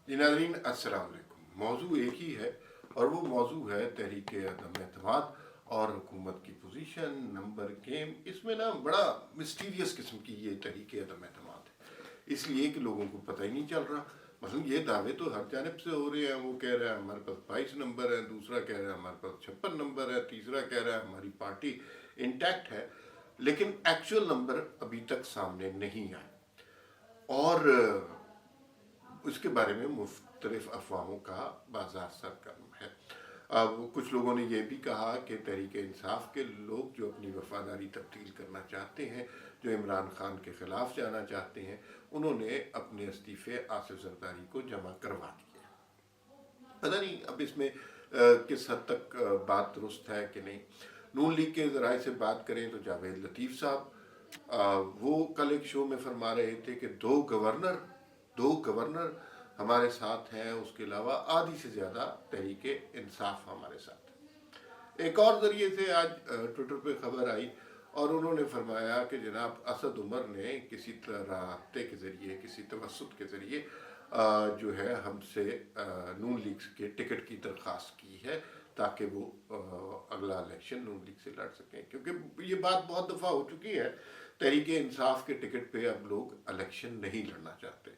जी नाज़रीन, अस्सलाम वालेकुम। मौजू एक ही है और वो मौजू है तहरीक अदम एतमाद और हुकूमत की पोजीशन, नंबर गेम। इसमें ना बड़ा मिस्टीरियस किस्म की ये तहरीक अदम एतमाद है, इसलिए कि लोगों को पता ही नहीं चल रहा। मसलन ये दावे तो हर जानब से हो रहे हैं। वो कह रहा है हमारे पास 22 नंबर है, दूसरा कह रहा है हमारे पास 56 नंबर है, तीसरा कह रहा है हमारी पार्टी इंटैक्ट है, लेकिन एक्चुअल नंबर अभी तक सामने नहीं आए। और उसके बारे में मुख्तलिफ अफवाहों का बाजार सरगर्म है। अब कुछ लोगों ने यह भी कहा कि तहरीक इंसाफ के लोग जो अपनी वफादारी तब्दील करना चाहते हैं, जो इमरान खान के ख़िलाफ़ जाना चाहते हैं, उन्होंने अपने इस्तीफ़े आसिफ जरदारी को जमा करवा दिए। पता नहीं अब इसमें किस हद तक बात दुरुस्त है कि नहीं। नून लीग के ज़राए से बात करें तो जावेद लतीफ़ साहब, वो कल एक शो में फरमा रहे थे कि दो गवर्नर हमारे साथ हैं, उसके अलावा आधी से ज़्यादा तहरीक इंसाफ हमारे साथ है। एक और ज़रिए से आज ट्विटर पे खबर आई और उन्होंने फरमाया कि जनाब असद उमर ने किसी रास्ते के ज़रिए, किसी तवसुत के ज़रिए जो है हमसे नून लीग के टिकट की दरख्वास्त की है ताकि वो अगला इलेक्शन नून लीग से लड़ सकें, क्योंकि ये बात बहुत दफ़ा हो चुकी है। तहरीक इंसाफ के टिकट पे अब लोग इलेक्शन नहीं लड़ना चाहते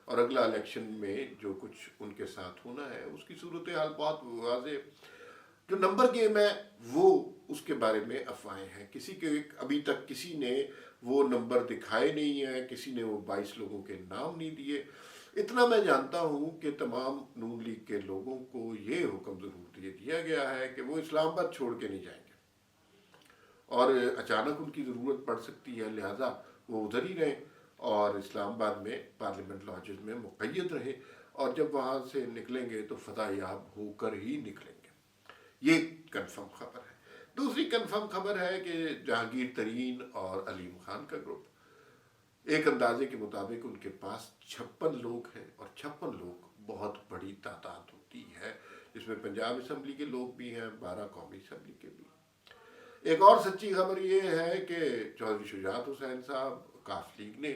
और अगला इलेक्शन में जो कुछ उनके साथ होना है उसकी सूरत हाल बहुत वाज़ेह। जो नंबर गेम है वो, उसके बारे में अफवाहें हैं। किसी के अभी तक किसी ने वो नंबर दिखाए नहीं है, किसी ने वो 22 लोगों के नाम नहीं दिए। इतना मैं जानता हूँ कि तमाम नून लीग के लोगों को ये हुक्म ज़रूर दे दिया गया है कि वो इस्लामाबाद छोड़ के नहीं जाएंगे और अचानक उनकी ज़रूरत पड़ सकती है, लिहाजा वो उधर ही रहें और इस्लामाबाद में पार्लियामेंट लॉजेस में मुक़य्यद रहे और जब वहाँ से निकलेंगे तो फ़तहयाब होकर ही निकलेंगे। ये कंफर्म खबर है। दूसरी कंफर्म खबर है कि जहांगीर तरीन और अलीम खान का ग्रुप, एक अंदाजे के मुताबिक उनके पास 56 लोग हैं और 56 लोग बहुत बड़ी तादाद होती है, जिसमें पंजाब असम्बली के लोग भी हैं, 12 कौमी असम्बली के भी। एक और सच्ची खबर ये है कि चौधरी शुजात हुसैन साहब, काफ लीग ने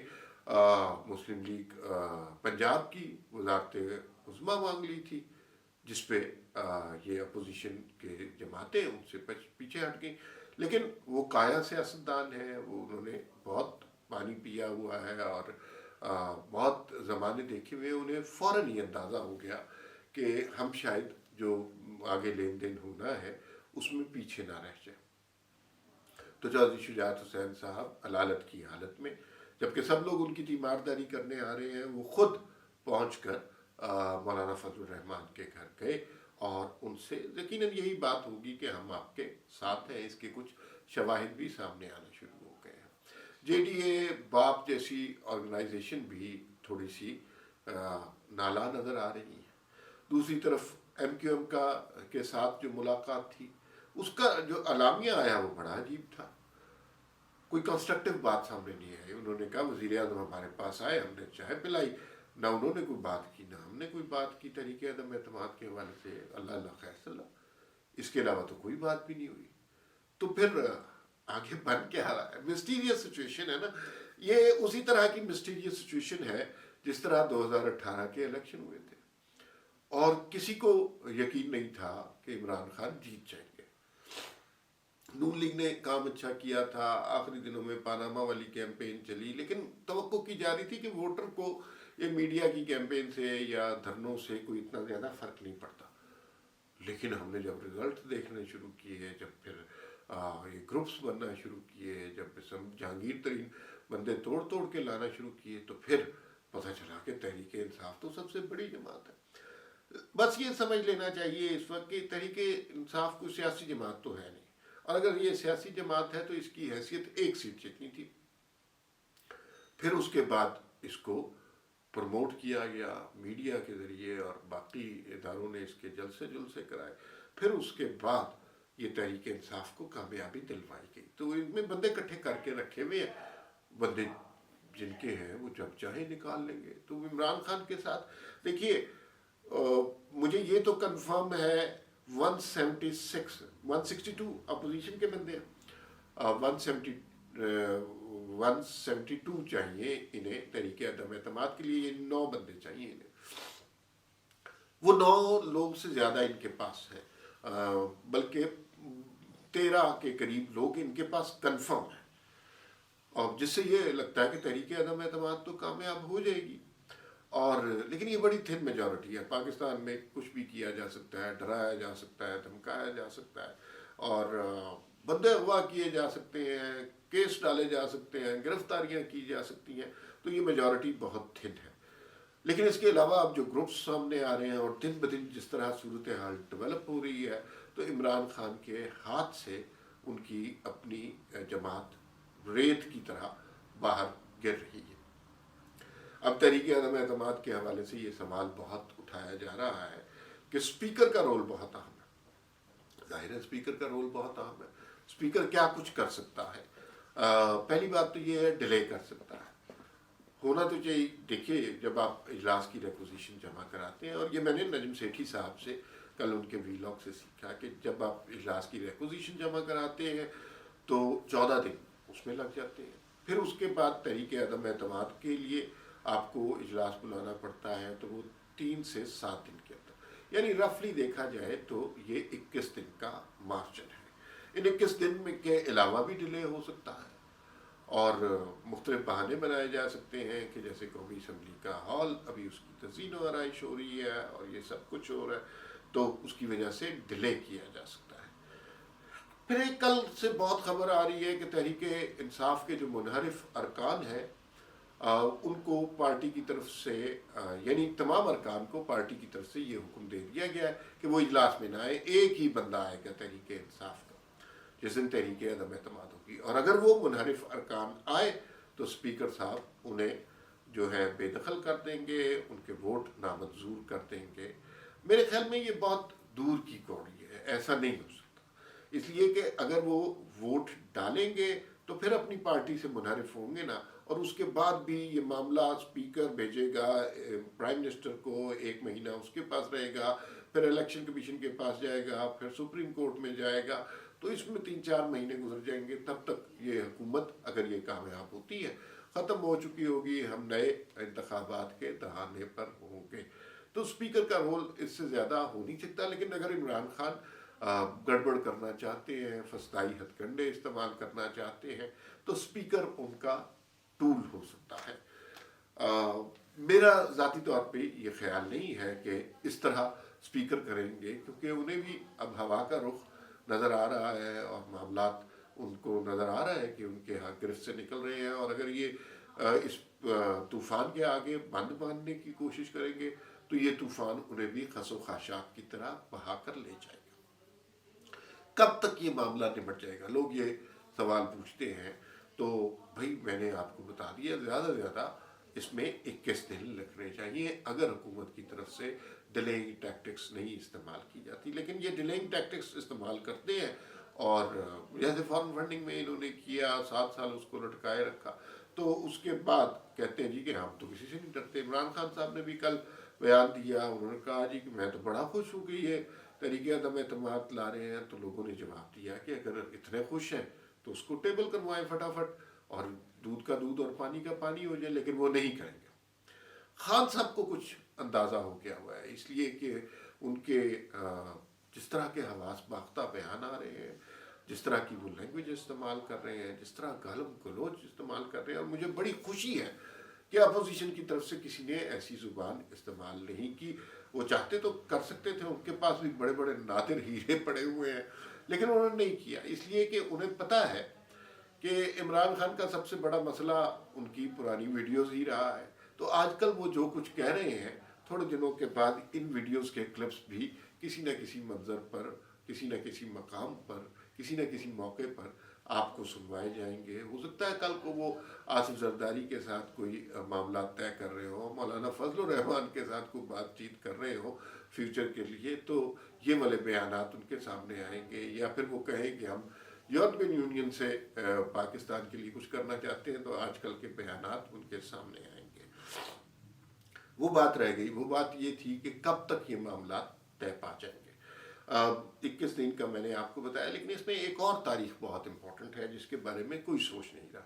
मुस्लिम लीग पंजाब की वजारत उज़्मा मांग ली थी, जिसपे ये अपोजिशन के जमातें उनसे पीछे हट गई। लेकिन वो काया सियासतदान है, वो उन्होंने बहुत पानी पिया हुआ है और बहुत ज़माने देखे हुए, उन्हें फ़ौरन ही अंदाज़ा हो गया कि हम शायद जो आगे लेन देन होना है उसमें पीछे ना रह जाए। तो चौधरी शुजात हुसैन साहब अलालत की हालत में, जबकि सब लोग उनकी तीमारदारी करने आ रहे हैं, वो खुद पहुँच कर मौलाना फजल रहमान के घर गए और उनसे यकीनन यही बात होगी कि हम आपके साथ हैं। इसके कुछ शवाहिद भी सामने आना शुरू हो गए हैं। जेडीए बाप जैसी ऑर्गेनाइजेशन भी थोड़ी सी नाला नज़र आ रही है। दूसरी तरफ एमक्यूएम का के साथ जो मुलाकात थी, उसका जो अलामिया आया वो बड़ा अजीब था। कोई कंस्ट्रक्टिव बात सामने नहीं आई। उन्होंने कहा वज़ीर आज़म हमारे पास आए, हमने चाय पिलाई, ना उन्होंने कोई बात की ना हमने कोई बात की तहरीक अदम एतमाद के हवाले से। अल्लाह अल्लाह खैर सल्ला, इसके अलावा तो कोई बात भी नहीं हुई। तो फिर आगे बन क्या रहा है? मिस्टीरियस सिचुएशन है ना। ये उसी तरह की मिस्टीरियस सिचुएशन है जिस तरह 2018 के इलेक्शन हुए थे और किसी को यकीन नहीं था कि इमरान खान जीत जाएंगे। नून लीग ने काम अच्छा किया था, आखिरी दिनों में पानामा वाली कैंपेन चली, लेकिन तवक्को की जा रही थी कि वोटर को ये मीडिया की कैंपेन से या धरनों से कोई इतना ज़्यादा फर्क नहीं पड़ता। लेकिन हमने जब रिजल्ट देखने शुरू किए, जब फिर ये ग्रुप्स बनना शुरू किए, जब जहांगीर तरीन बंदे तोड़ तोड़ के लाना शुरू किए, तो फिर पता चला कि तहरीक इंसाफ तो सबसे बड़ी जमात है। बस ये समझ लेना चाहिए इस वक्त कि तहरीक इंसाफ कोई सियासी जमात तो है नहीं, और अगर ये सियासी जमात है तो इसकी हैसियत एक सीट जितनी थी। फिर उसके बाद इसको प्रमोट किया गया मीडिया के ज़रिए और बाकी इदारों ने इसके जल्द से कराए। फिर उसके बाद ये तहरीक इंसाफ को कामयाबी दिलवाई गई। तो इनमें बंदे इकट्ठे करके रखे हुए हैं, बंदे जिनके हैं वो जब चाहे निकाल लेंगे। तो इमरान खान के साथ देखिए, मुझे ये तो कंफर्म है 162 अपोजिशन के बंदे हैं, 172 चाहिए इन्हें तहरीक अदम एतमाद के लिए। ये 9 बंदे चाहिए इन्हें। वो 9 लोग से ज़्यादा इनके पास है, बल्कि 13 के करीब लोग इनके पास कंफर्म है, और जिससे ये लगता है कि तहरीक अदम एतमाद तो कामयाब हो जाएगी। और लेकिन ये बड़ी थिन मेजॉरिटी है। पाकिस्तान में कुछ भी किया जा सकता है, डराया जा सकता है, धमकाया जा सकता है, और बंदे अगवा किए जा सकते हैं, केस डाले जा सकते हैं, गिरफ्तारियां की जा सकती हैं, तो ये मेजॉरिटी बहुत थिन है। लेकिन इसके अलावा अब जो ग्रुप्स सामने आ रहे हैं और दिन ब दिन जिस तरह सूरत हाल डेवलप हो रही है, तो इमरान खान के हाथ से उनकी अपनी जमात रेत की तरह बाहर गिर रही है। अब तहरीक अदम एतमाद के हवाले से ये सवाल बहुत उठाया जा रहा है कि स्पीकर का रोल बहुत अहम है। जाहिर है स्पीकर का रोल बहुत अहम है। स्पीकर क्या कुछ कर सकता है? पहली बात तो ये है, डिले कर सकता है। होना तो चाहिए, देखिए जब आप इजलास की रेपोजिशन जमा कराते हैं, और ये मैंने नजम सेठी साहब से कल उनके वीलॉग से सीखा कि जब आप इजलास की रेपोजिशन जमा कराते हैं तो 14 दिन उसमें लग जाते हैं, फिर उसके बाद तहरीक अदम एतमाद के लिए आपको इजलास बुलाना पड़ता है, तो वो 3 से 7 दिन के अंदर, यानी रफली देखा जाए तो ये 21 दिन का मार्जिन है। इन 21 दिन में के अलावा भी डिले हो सकता है, और मुख्तलिफ बहाने बनाए जा सकते हैं कि जैसे कौमी असम्बली का हॉल अभी उसकी तज़ीन व आराइश हो रही है और ये सब कुछ हो रहा है, तो उसकी वजह से डिले किया जा सकता है। फिर एक कल से बहुत खबर आ रही है कि तहरीक इंसाफ के जो मुनहरिफ अरकान हैं, उनको पार्टी की तरफ से, यानी तमाम अरकान को पार्टी की तरफ से ये हुक्म दे दिया गया है कि वो इजलास में ना आए। एक ही बंदा आएगा तहरीक इंसाफ का जिस दिन तहरीक अदम एतमाद होगी, और अगर वो मुनहरिफ अरकान आए तो स्पीकर साहब उन्हें जो है बेदखल कर देंगे, उनके वोट नामंजूर कर देंगे। मेरे ख्याल में ये बहुत दूर की कौड़ी है, ऐसा नहीं हो सकता, इसलिए कि अगर वो वोट डालेंगे तो फिर अपनी पार्टी से मुनहरिफ होंगे ना, और उसके बाद भी ये मामला स्पीकर भेजेगा प्राइम मिनिस्टर को, 1 महीना उसके पास रहेगा, फिर इलेक्शन कमीशन के पास जाएगा, फिर सुप्रीम कोर्ट में जाएगा, तो इसमें 3-4 महीने गुजर जाएंगे। तब तक ये हुकूमत, अगर ये कामयाब होती है, ख़त्म हो चुकी होगी, हम नए इंतखाबात के दहाने पर होंगे। तो स्पीकर का रोल इससे ज़्यादा हो नहीं सकता। लेकिन अगर इमरान खान गड़बड़ करना चाहते हैं, फसदाई हथकंडे इस्तेमाल करना चाहते हैं, तो स्पीकर उनका टूल हो सकता है। मेरा ज़ाती तौर पे ये ख्याल नहीं है कि इस तरह स्पीकर करेंगे, क्योंकि उन्हें भी अब हवा का रुख नज़र आ रहा है और मामलात उनको नज़र आ रहा है कि उनके यहाँ गिरफ्त से निकल रहे हैं, और अगर ये इस तूफ़ान के आगे बंद बांधने की कोशिश करेंगे तो ये तूफ़ान उन्हें भी खसो खाशाक की तरह बहा कर ले जाएगा। कब तक ये मामला निपट जाएगा, लोग ये सवाल पूछते हैं। तो भाई मैंने आपको बता दिया, ज़्यादा से ज़्यादा इसमें 21 दिन लगने चाहिए अगर हुकूमत की तरफ से डिलेइंग टैक्टिक्स नहीं इस्तेमाल की जाती। लेकिन ये डिलेइंग टैक्टिक्स इस्तेमाल करते हैं, और जैसे फॉरेन फंडिंग में इन्होंने किया, 7 साल उसको लटकाए रखा, तो उसके बाद कहते हैं जी कि हम तो किसी से नहीं डरते। इमरान खान साहब ने भी कल बयान दिया, उन्होंने कहा जी कि मैं तो बड़ा खुश हूँ कि ये तहरीक अदम एतमाद ला रहे हैं। तो लोगों ने जवाब दिया कि अगर इतने खुश हैं तो उसको टेबल करवाएं फटाफट, और दूध का दूध और पानी का पानी हो जाए। लेकिन वो नहीं करेंगे। खान साहब को कुछ अंदाज़ा हो गया हुआ है, इसलिए कि उनके जिस तरह के हवास बाख्ता बयान आ रहे हैं, जिस तरह की वो लैंग्वेज इस्तेमाल कर रहे हैं, जिस तरह गालम गलोच इस्तेमाल कर रहे हैं, और मुझे बड़ी खुशी है कि अपोजिशन की तरफ से किसी ने ऐसी ज़ुबान इस्तेमाल नहीं की। वो चाहते तो कर सकते थे, उनके पास भी बड़े बड़े नादिर हीरे पड़े हुए हैं, लेकिन उन्होंने नहीं किया, इसलिए कि उन्हें पता है कि इमरान खान का सबसे बड़ा मसला उनकी पुरानी वीडियोस ही रहा है। तो आजकल वो जो कुछ कह रहे हैं, थोड़े दिनों के बाद इन वीडियोस के क्लिप्स भी किसी न किसी मंजर पर, किसी न किसी मकाम पर, किसी न किसी मौके पर आपको सुनवाए जाएंगे। हो सकता है कल को वो आसिफ जरदारी के साथ कोई मामला तय कर रहे हो, मौलाना फजलुर रहमान के साथ कोई बातचीत कर रहे हो फ्यूचर के लिए, तो ये वाले बयानात उनके सामने आएंगे। या फिर वो कहें कि हम यूरोपियन यूनियन से पाकिस्तान के लिए कुछ करना चाहते हैं, तो आजकल के बयानात उनके सामने आएंगे। वो बात रह गई, वो बात ये थी कि कब तक ये मामला तय पा जाएंगे। 21 दिन का मैंने आपको बताया, लेकिन इसमें एक और तारीख बहुत इंपॉर्टेंट है जिसके बारे में कोई सोच नहीं रहा,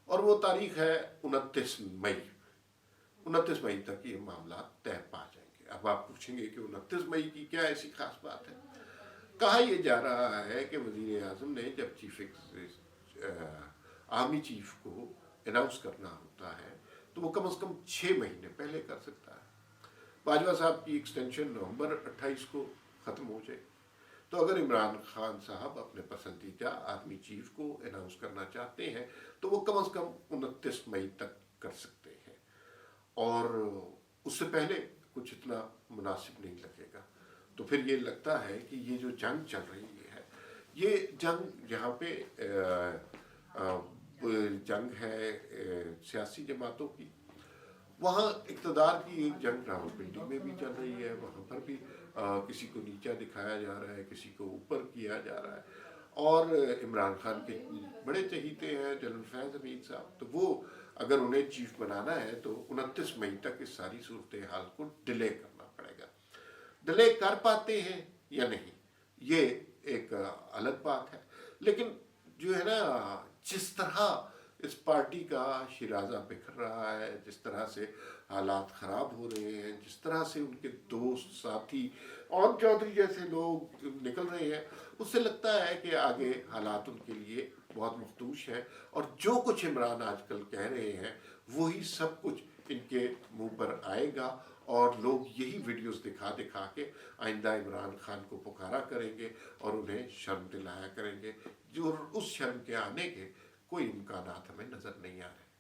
और वो तारीख है 29 मई। 29 मई तक ये मामला तय पा जाएंगे। अब आप पूछें पूछेंगे कि 29 मई की क्या ऐसी खास बात है। कहा यह जा रहा है कि वजीर आजम ने जब आर्मी चीफ को अनाउंस करना होता है तो वो कम से कम 6 महीने पहले कर सकता है। बाजवा साहब की एक्सटेंशन नवंबर 28 को ख़त्म हो जाए, तो अगर इमरान खान साहब अपने पसंदीदा आर्मी चीफ को अनाउंस करना चाहते हैं तो वो कम से कम 29 मई तक कर सकते हैं, और उससे पहले कुछ इतना मुनासिब नहीं लगेगा। तो फिर ये लगता है कि ये जो जंग चल रही है, ये जंग जहाँ पे जंग है सियासी जमातों की, वहाँ इक़्तिदार की एक जंग रावलपिंडी में भी चल रही है। वहाँ पर भी किसी को नीचा दिखाया जा रहा है, किसी को ऊपर किया जा रहा है। और इमरान खान के बड़े चहीते हैं जनरल फैज़ हमीद साहब, तो वो अगर उन्हें चीफ बनाना है तो 29 मई तक इस सारी सूरत हाल को डिले करना पड़ेगा। डिले कर पाते हैं या नहीं, ये एक अलग बात है। लेकिन जो है ना, जिस तरह इस पार्टी का शिराजा बिखर रहा है, जिस तरह से हालात ख़राब हो रहे हैं, जिस तरह से उनके दोस्त साथी और चौधरी जैसे लोग निकल रहे हैं, उससे लगता है कि आगे हालात उनके लिए बहुत मखदूश है। और जो कुछ इमरान आजकल कह रहे हैं वही सब कुछ इनके मुंह पर आएगा, और लोग यही वीडियोस दिखा दिखा के आइंदा इमरान खान को पुकारा करेंगे और उन्हें शर्म दिलाया करेंगे, जो उस शर्म के आने के कोई इम्कानात हमें नज़र नहीं आ रहे।